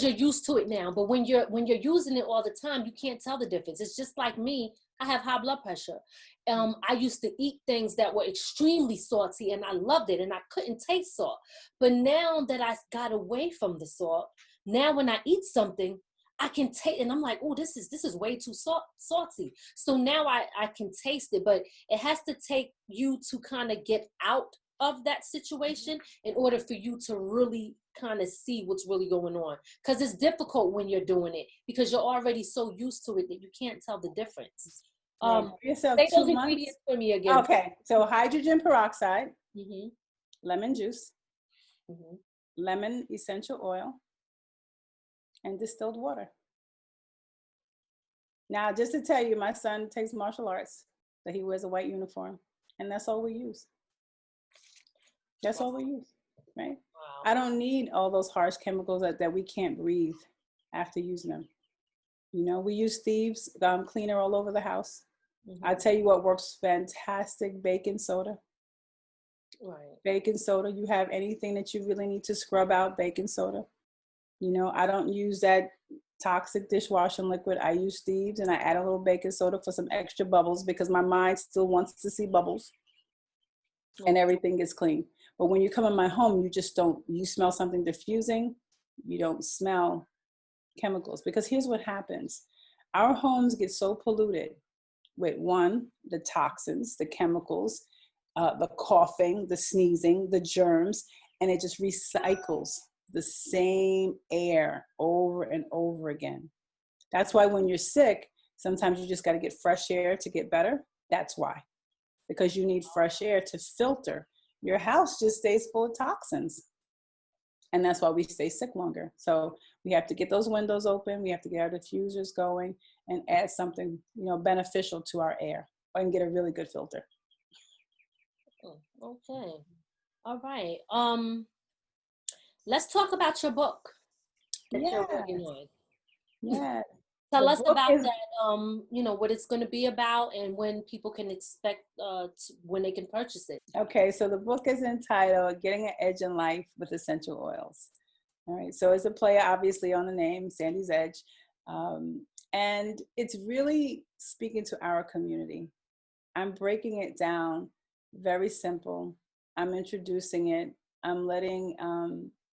you're used to it now. But when you're using it all the time, you can't tell the difference. It's just like me. I have high blood pressure. I used to eat things that were extremely salty, and I loved it, and I couldn't taste salt. But now that I got away from the salt, now when I eat something, I can taste, and I'm like, oh, this is way too salty. So now I can taste it, but it has to take you to kind of get out of that situation in order for you to really kind of see what's really going on, because it's difficult when you're doing it because you're already so used to it that you can't tell the difference. Say those ingredients for me again. Okay, so hydrogen peroxide, lemon juice, lemon essential oil, and distilled water. Now, just to tell you, my son takes martial arts, so he wears a white uniform, and that's all we use. That's all we use, right? Wow. I don't need all those harsh chemicals that we can't breathe after using them. You know, we use Thieves cleaner all over the house. I tell you what works fantastic, baking soda. Right. Baking soda, you have anything that you really need to scrub out, baking soda. You know, I don't use that toxic dishwashing liquid. I use Thieves, and I add a little baking soda for some extra bubbles because my mind still wants to see bubbles. And everything is clean. But when you come in my home, you smell something diffusing, you don't smell chemicals. Because here's what happens. Our homes get so polluted with the toxins, the chemicals, the coughing, the sneezing, the germs, and it just recycles the same air over and over again. That's why when you're sick, sometimes you just got to get fresh air to get better. That's why. Because you need fresh air to filter. Your house just stays full of toxins. And that's why we stay sick longer. So we have to get those windows open. We have to get our diffusers going and add something, beneficial to our air and get a really good filter. Okay. All right. Let's talk about your book that you're working on. Yeah. Tell us about that, what it's going to be about and when people can expect, when they can purchase it. Okay, so the book is entitled Getting an Edge in Life with Essential Oils. All right, so it's a play obviously on the name, Sandi's Edge. And it's really speaking to our community. I'm breaking it down very simple. I'm introducing it. I'm letting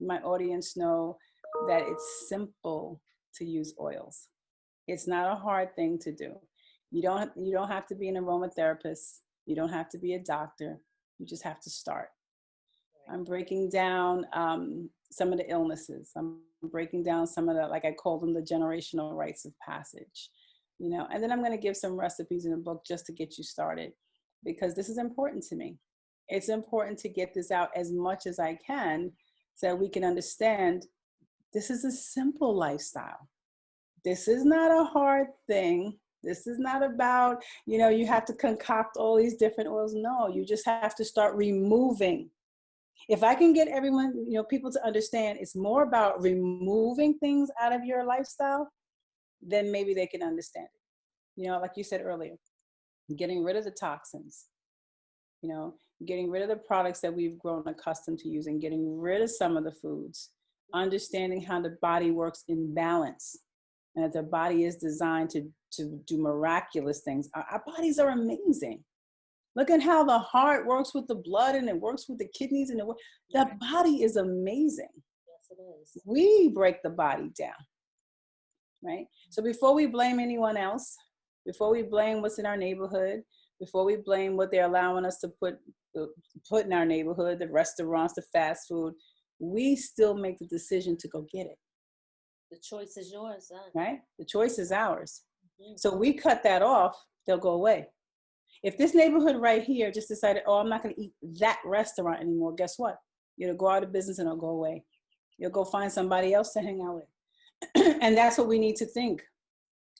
my audience know that it's simple to use oils. It's not a hard thing to do. You don't have to be an aromatherapist. You don't have to be a doctor. You just have to start. I'm breaking down some of the illnesses. I'm breaking down some of the, like I call them, the generational rites of passage, and then I'm going to give some recipes in the book just to get you started, because this is important to me. It's important to get this out as much as I can so that we can understand this is a simple lifestyle. This is not a hard thing. This is not about, you have to concoct all these different oils. No, you just have to start removing. If I can get everyone, people to understand it's more about removing things out of your lifestyle, then maybe they can understand it. Like you said earlier, getting rid of the toxins, getting rid of the products that we've grown accustomed to using, getting rid of some of the foods, understanding how the body works in balance, and that the body is designed to do miraculous things. Our bodies are amazing. Look at how the heart works with the blood, and it works with the kidneys, and the body is amazing. Yes, it is. We break the body down, right? So before we blame anyone else, before we blame what's in our neighborhood, before we blame what they're allowing us to put in our neighborhood, the restaurants, the fast food, we still make the decision to go get it. The choice is yours, huh? Right? The choice is ours. Mm-hmm. So we cut that off, they'll go away. If this neighborhood right here just decided, I'm not going to eat that restaurant anymore, guess what? It'll go out of business and it'll go away. You'll go find somebody else to hang out with. And that's what we need to think.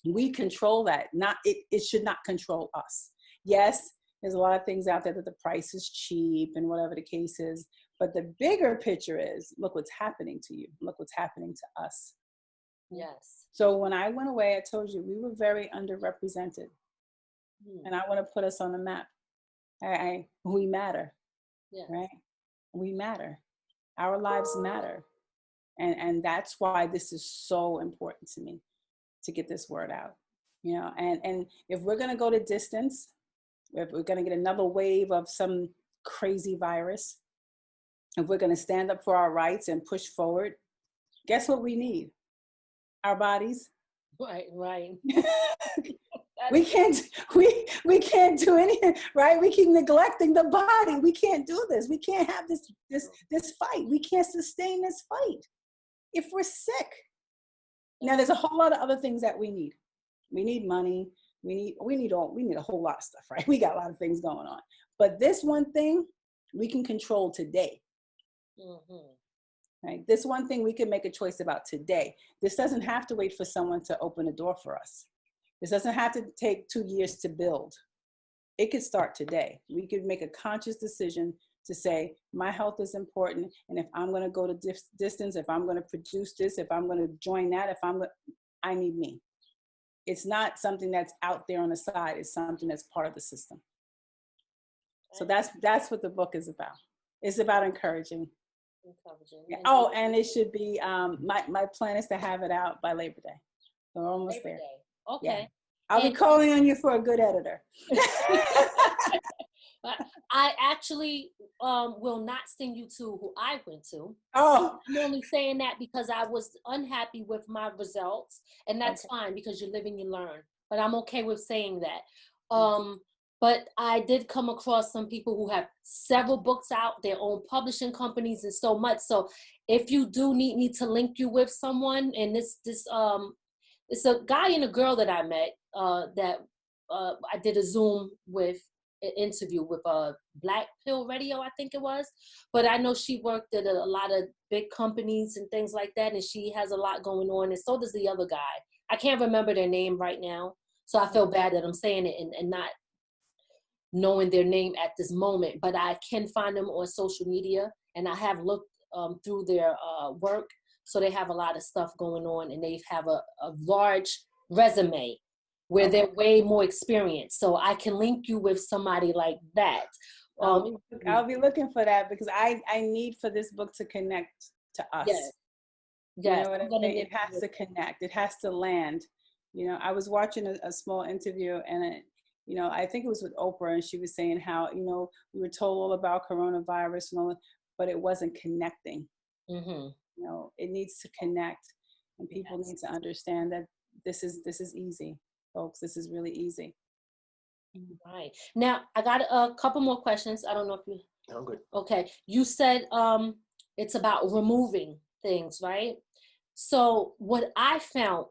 We control that. It should not control us. Yes, there's a lot of things out there that the price is cheap and whatever the case is. But the bigger picture is, look what's happening to you. Look what's happening to us. Yes. So when I went away, I told you we were very underrepresented. And I want to put us on the map. We matter. Yes. Right? We matter. Our lives matter. And that's why this is so important to me, to get this word out. And if we're going to go to distance, if we're going to get another wave of some crazy virus, if we're going to stand up for our rights and push forward, guess what we need? Our bodies. Right. we can't do anything, right? We keep neglecting the body. We can't do this. We can't have this fight. We can't sustain this fight if we're sick. Now there's a whole lot of other things that we need. We need money. We need a whole lot of stuff, right? We got a lot of things going on. But this one thing we can control today. Mm-hmm. Right? This one thing we can make a choice about today. This doesn't have to wait for someone to open a door for us. This doesn't have to take 2 years to build. It could start today. We could make a conscious decision to say, my health is important. And if I'm going to go to distance, if I'm going to produce this, if I'm going to join that, I need me. It's not something that's out there on the side. It's something that's part of the system. So that's what the book is about. It's about encouraging. Yeah. Oh, and it should be, my plan is to have it out by Labor Day. So we're almost Labor there. Day. Okay. Yeah. I'll be calling on you for a good editor. I actually will not send you to who I went to. Oh. I'm only saying that because I was unhappy with my results, and that's fine because you live and you learn. But I'm okay with saying that. But I did come across some people who have several books out, their own publishing companies and so much. So if you do need me to link you with someone, and it's a guy and a girl that I met that I did a Zoom with, an interview with Black Pill Radio, I think it was. But I know she worked at a lot of big companies and things like that, and she has a lot going on, and so does the other guy. I can't remember their name right now, so I feel bad that I'm saying it and not knowing their name at this moment, but I can find them on social media, and I have looked through their work. So they have a lot of stuff going on, and they have a large resume where they're way more experienced. So I can link you with somebody like that. I'll be looking for that because I need for this book to connect to us. Yes. You know what I'm saying? It has to connect. It has to land. I was watching a small interview, and I think it was with Oprah, and she was saying how, we were told all about coronavirus and all, but it wasn't connecting. Mm-hmm. It needs to connect, and people need to understand that this is easy, folks. This is really easy. Right. Now, I got a couple more questions. I don't know if you... I'm good. Okay. You said it's about removing things, right? So what I found,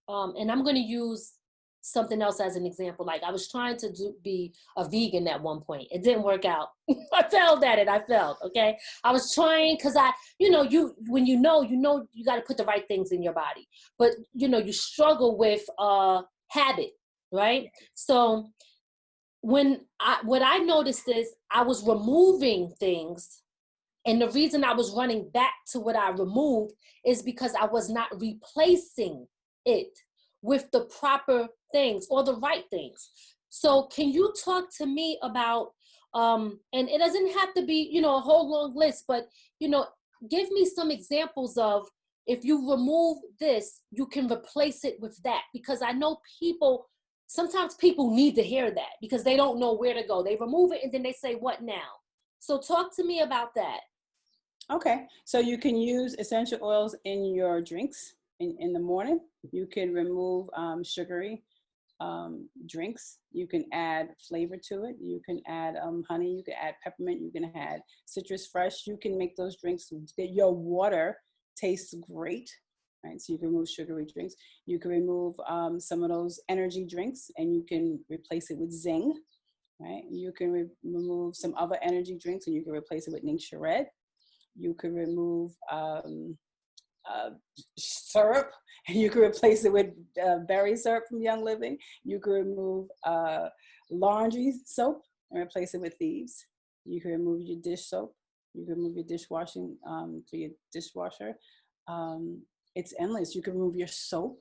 and I'm going to use something else as an example. Like I was trying to be a vegan at one point. It didn't work out. I failed at it. Okay. I was trying because when you got to put the right things in your body, but you struggle with habit. right? So what I noticed is I was removing things, and the reason I was running back to what I removed is because I was not replacing it with the proper things or the right things. So can you talk to me about, and it doesn't have to be, a whole long list, but, give me some examples of, if you remove this, you can replace it with that. Because I know sometimes people need to hear that because they don't know where to go. They remove it and then they say, what now? So talk to me about that. Okay, so you can use essential oils in your drinks in the morning. You can remove sugary drinks. You can add flavor to it. You can add honey. You can add peppermint. You can add citrus fresh. You can make those drinks that your water tastes great, right? So you can remove sugary drinks. You can remove some of those energy drinks, and you can replace it with Zing, right? You can remove some other energy drinks, and you can replace it with Ningxia Red. You could remove syrup, and you could replace it with berry syrup from Young Living. You could remove laundry soap and replace it with Thieves. You can remove your dish soap. You can remove your dishwashing for your dishwasher. It's endless. You can remove your soap.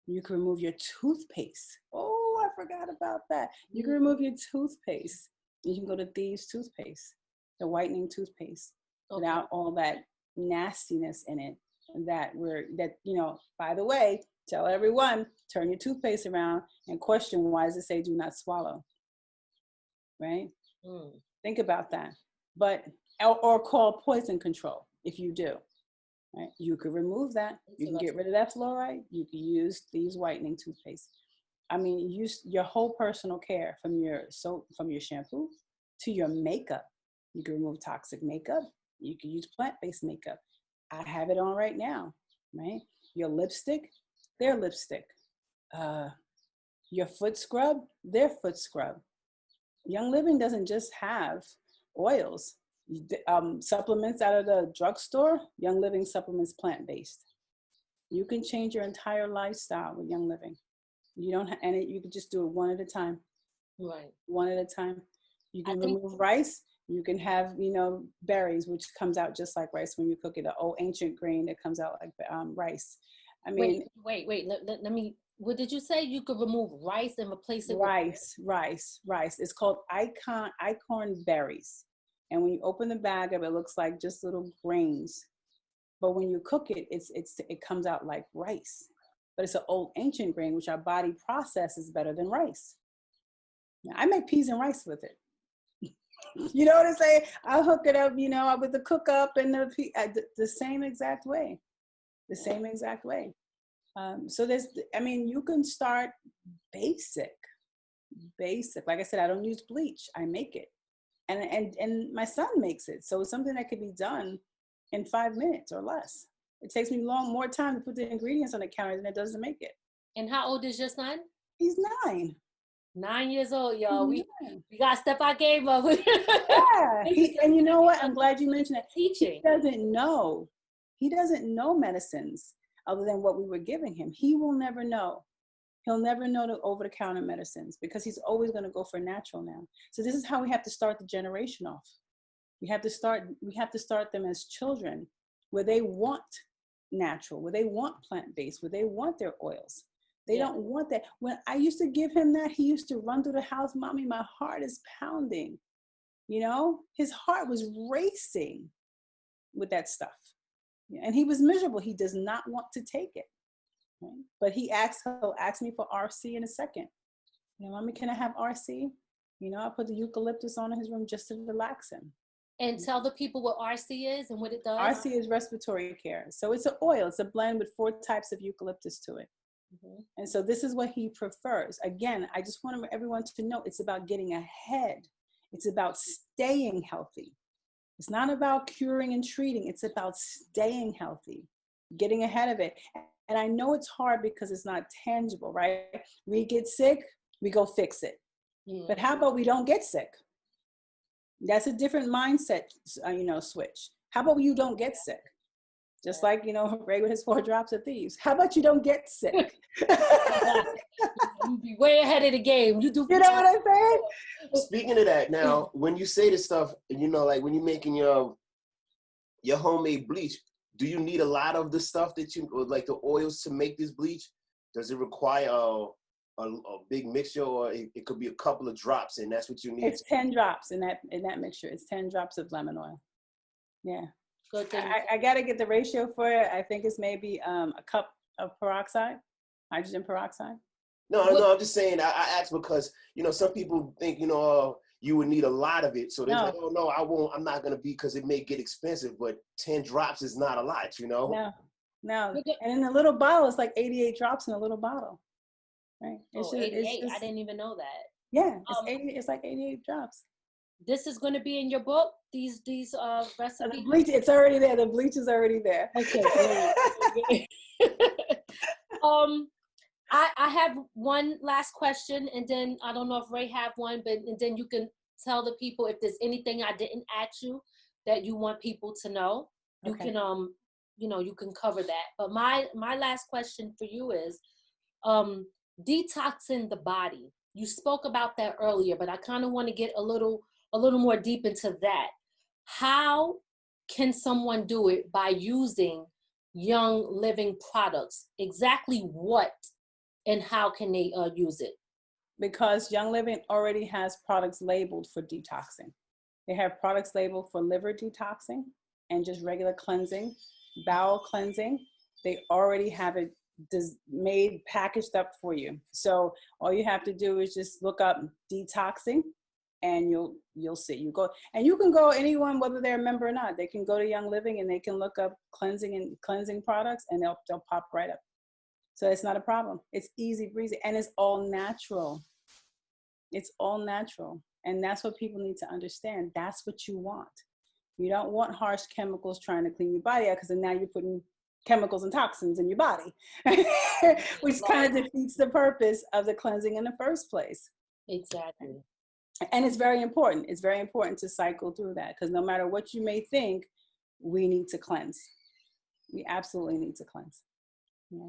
You can remove your toothpaste. Oh, I forgot about that. You can remove your toothpaste. You can go to Thieves toothpaste, the whitening toothpaste. Okay. Without all that nastiness in it. By the way, tell everyone, turn your toothpaste around and question, why does it say do not swallow? Right? Think about that. Or call poison control if you do. Right? You could remove that. You can get rid of that fluoride. You can use these whitening toothpaste. I mean, use your whole personal care, from your soap, from your shampoo to your makeup. You can remove toxic makeup. You can use plant-based makeup. I have it on right now, right? Your lipstick, their lipstick. Your foot scrub, their foot scrub. Young Living doesn't just have oils. Supplements out of the drugstore, Young Living supplements plant-based. You can change your entire lifestyle with Young Living. You can just do it one at a time. Right. One at a time. You can remove rice. You can have, berries, which comes out just like rice when you cook it, an old ancient grain that comes out like rice. I mean, wait. Let me, what did you say? You could remove rice and replace it with rice. It's called acorn berries. And when you open the bag up, it looks like just little grains. But when you cook it, it comes out like rice. But it's an old ancient grain, which our body processes better than rice. Now, I make peas and rice with it. You know what I'm saying? I'll hook it up, with the cook up and the same exact way. The same exact way. So you can start basic. Like I said, I don't use bleach. I make it. And my son makes it. So it's something that could be done in 5 minutes or less. It takes me more time to put the ingredients on the counter than it does to make it. And how old is your son? He's 9. 9 years old, y'all. We got to step our game up. Yeah. And you know what? I'm glad you mentioned that. Teaching. He doesn't know medicines other than what we were giving him. He will never know. He'll never know the over-the-counter medicines because he's always going to go for natural now. So this is how we have to start the generation off. We have to start them as children, where they want natural, where they want plant-based, where they want their oils. They don't want that. When I used to give him that, he used to run through the house, "Mommy, my heart is pounding." His heart was racing with that stuff. And he was miserable. He does not want to take it. Right? But he'll ask me for RC in a second. "Mommy, can I have RC?" I'll put the eucalyptus on in his room just to relax him. And tell the people what RC is and what it does. RC is respiratory care. So it's an oil. It's a blend with 4 types of eucalyptus to it. Mm-hmm. And so this is what he prefers. Again, I just want everyone to know it's about getting ahead. It's about staying healthy. It's not about curing and treating. It's about staying healthy, getting ahead of it. And I know it's hard because it's not tangible, right? We get sick, we go fix it. Mm-hmm. But how about we don't get sick? That's a different mindset, switch. How about you don't get sick? Just like, Ray with his 4 drops of thieves. How about you don't get sick? You be way ahead of the game. You know what I'm saying? Speaking of that, now, when you say this stuff, like when you're making your homemade bleach, do you need a lot of the stuff or like the oils to make this bleach? Does it require a big mixture, or it could be a couple of drops and that's what you need? It's 10 drops in that mixture. It's 10 drops of lemon oil. Yeah. Good thing. I got to get the ratio for it. I think it's maybe a cup of peroxide, hydrogen peroxide. No, I'm just saying, I asked because, some people think, you would need a lot of it. So they're like, oh, no, I won't. I'm not going to because it may get expensive, but 10 drops is not a lot, No. And in a little bottle, it's like 88 drops in a little bottle. Right? It's 88. I didn't even know that. Yeah, it's like 88 drops. This is going to be in your book, these recipes? The bleach, it's already there. The bleach is already there. Okay. I have one last question, and then I don't know if Ray have one, and then you can tell the people if there's anything I didn't ask you that you want people to know. You can you can cover that. But my last question for you is detoxing the body. You spoke about that earlier, but I kind of want to get a little more deep into that. How can someone do it by using Young Living products? Exactly what and how can they use it? Because Young Living already has products labeled for detoxing. They have products labeled for liver detoxing and just regular cleansing, bowel cleansing. They already have it made, packaged up for you. So all you have to do is just look up detoxing and you'll see. You can go, anyone, whether they're a member or not, they can go to Young Living and they can look up cleansing products and they'll pop right up. So it's not a problem. It's easy breezy and it's all natural. It's all natural. And that's what people need to understand. That's what you want. You don't want harsh chemicals trying to clean your body out, because then now you're putting chemicals and toxins in your body, which kind of defeats the purpose of the cleansing in the first place. Exactly. And it's very important. It's very important to cycle through that, because no matter what you may think, we need to cleanse. We absolutely need to cleanse. Yeah.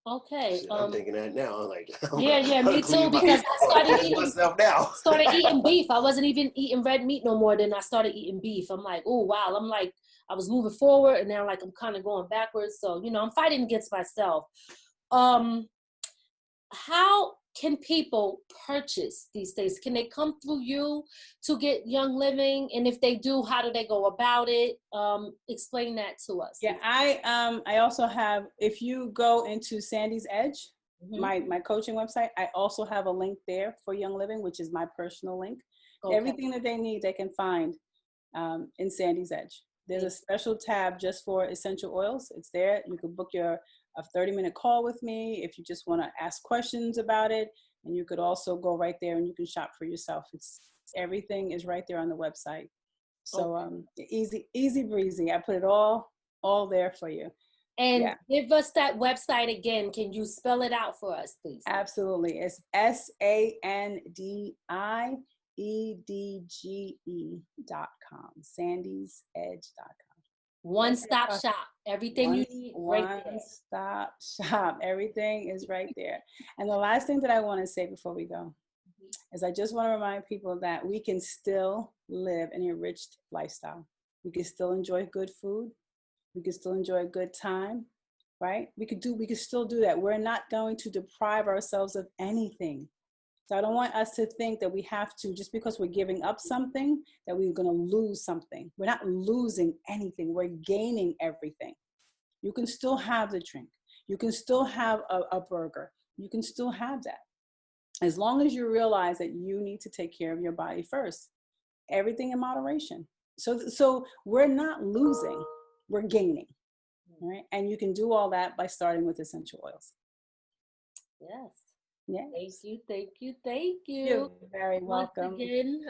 Okay. I'm thinking that now. I'm like, yeah, me too. Because I started eating beef. I wasn't even eating red meat no more. Then I started eating beef. I'm like, oh wow. I'm like, I was moving forward, and now like I'm kind of going backwards. So I'm fighting against myself. How can people purchase these things? Can they come through you to get Young Living? And if they do, how do they go about it? Explain that to us. Yeah, I also have, if you go into Sandi's Edge, my coaching website, I also have a link there for Young Living, which is my personal link. Okay. Everything that they need, they can find in Sandi's Edge. There's a special tab just for essential oils. It's there. You can book a 30-minute call with me if you just want to ask questions about it. And you could also go right there and you can shop for yourself. Everything is right there on the website. So easy breezy. I put it all there for you. And give us that website again. Can you spell it out for us, please? Absolutely. It's SandiEdge.com. Sandi'sEdge.com. One-stop shop. Everything you need right there. One-stop shop. Everything is right there. And the last thing that I want to say before we go is I just want to remind people that we can still live an enriched lifestyle. We can still enjoy good food. We can still enjoy a good time, right? We could still do that. We're not going to deprive ourselves of anything. So I don't want us to think that we have to, just because we're giving up something, that we're going to lose something. We're not losing anything. We're gaining everything. You can still have the drink. You can still have a burger. You can still have that. As long as you realize that you need to take care of your body first. Everything in moderation. So we're not losing, we're gaining. Right? And you can do all that by starting with essential oils. Yes. Yeah. Thank you. You're very welcome. Once again,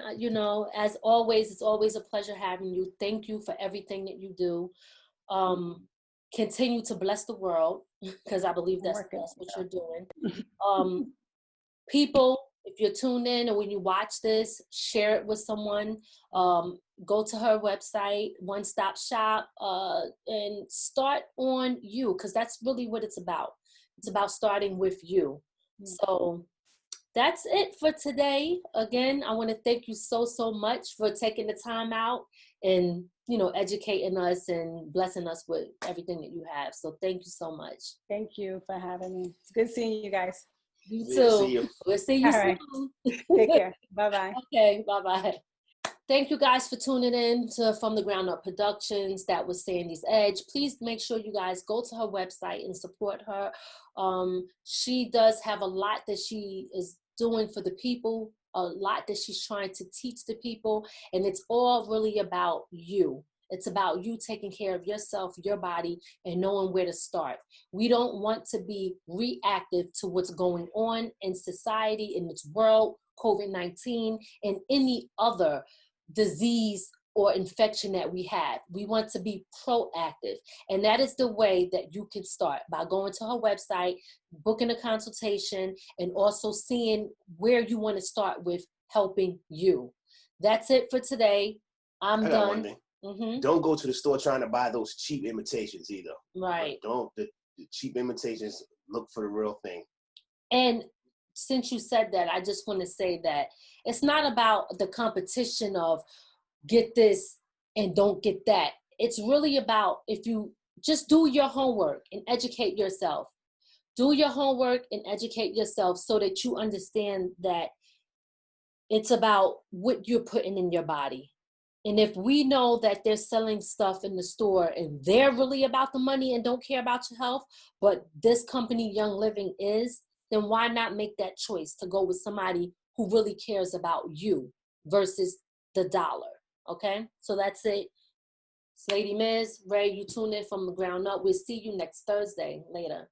as always, it's always a pleasure having you. Thank you for everything that you do. Continue to bless the world, because I believe that's what you're doing. People, if you're tuned in or when you watch this, share it with someone. Go to her website, One Stop Shop, and start on you, because that's really what it's about. It's about starting with you. So that's it for today. Again, I want to thank you so much for taking the time out and, you know, educating us and blessing us with everything that you have. So thank you so much. Thank you for having me. It's good seeing you guys. You too. See you. We'll see you All right. soon. Take care. Bye-bye. Okay, bye-bye. Thank you guys for tuning in to From the Ground Up Productions. That was Sandy's Edge. Please make sure you guys go to her website and support her. She does have a lot that she is doing for the people, a lot that she's trying to teach the people, and it's all really about you. It's about you taking care of yourself, your body, and knowing where to start. We don't want to be reactive to what's going on in society, in this world, COVID-19, and any other disease or infection that we have. We want to be proactive. And that is the way that you can start, by going to her website, booking a consultation, and also seeing where you want to start with helping you. That's it for today. I'm done. Mm-hmm. Don't go to the store trying to buy those cheap imitations either. Right. Don't. The cheap imitations, look for the real thing. And since you said that, I just want to say that it's not about the competition of get this and don't get that. It's really about, if you just do your homework and educate yourself. Do your homework and educate yourself so that you understand that it's about what you're putting in your body. And if we know that they're selling stuff in the store and they're really about the money and don't care about your health, but this company, Young Living, is, then why not make that choice to go with somebody who really cares about you versus the dollar? Okay, so that's it. It's Lady Miz, Ray, you tune in From the Ground Up. We'll see you next Thursday. Later.